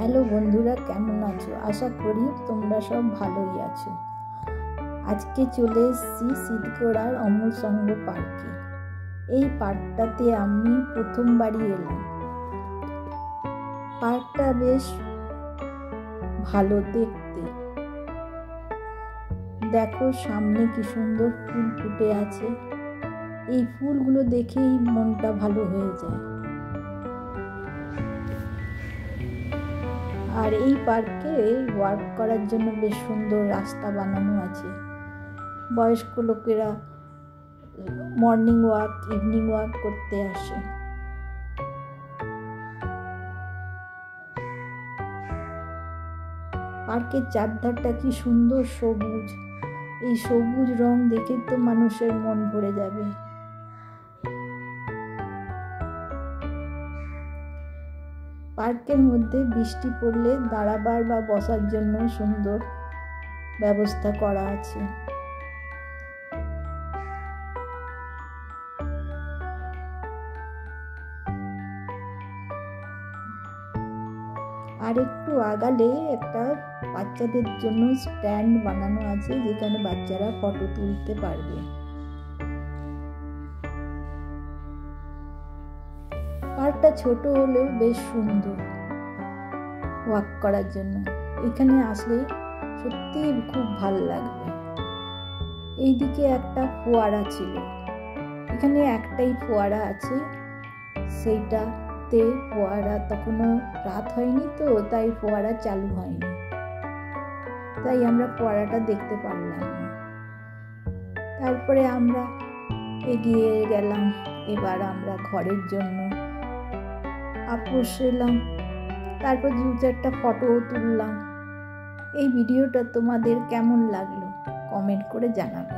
Hello বন্ধুরা, কেমন আছো? আশা করি তোমরা সব ভালোই আছো। আজকে চলে এসেছি সিদ্ধগড়ার অমল সংঘ পার্কে। এই পার্কটাতে আমি প্রথমবারই এলাম। পার্কটা বেশ ভালো দেখতে। দেখো সামনে কি সুন্দর ফুল ফুটে আছে। এই ফুলগুলো দেখেই মনটা ভালো হয়ে যায়। আর এই পার্কে ওয়াক করার জন্য বেশ সুন্দর রাস্তা বানানো আছে। বয়স্ক লোকেরা মর্নিং ওয়াক, ইভিনিং ওয়াক করতে আসে। পার্কের চারধারটা কি সুন্দর সবুজ। এই সবুজ রং দেখে তো মানুষের মন ভরে যাবে। পার্কের মধ্যে বৃষ্টি পড়লে দাঁড়াবার বা বসার জন্য সুন্দর ব্যবস্থা করা আছে। আর একটু আগালে একটা বাচ্চাদের জন্য স্ট্যান্ড বানানো আছে, যেখানে বাচ্চারা ফটো তুলতে পারবে। পার্কটা ছোট হলেও বেশ সুন্দর ওয়াক করার জন্য। এখানে আসলে সত্যি খুব ভালো লাগবে। এইদিকে একটা ফোয়ারা ছিল। এখানে একটাই ফোয়ারা আছে, সেইটাতে ফোয়ারা তখনও রাত হয়নি, তো তাই ফোয়ারা চালু হয়নি, তাই আমরা ফোয়ারাটা দেখতে পারলাম না। তারপরে আমরা এগিয়ে গেলাম। এবার আমরা ঘরের জন্য আপোষ এলাম। তারপর 2-4টা ফটোও তুললাম। এই ভিডিওটা তোমাদের কেমন লাগলো কমেন্ট করে জানাবে।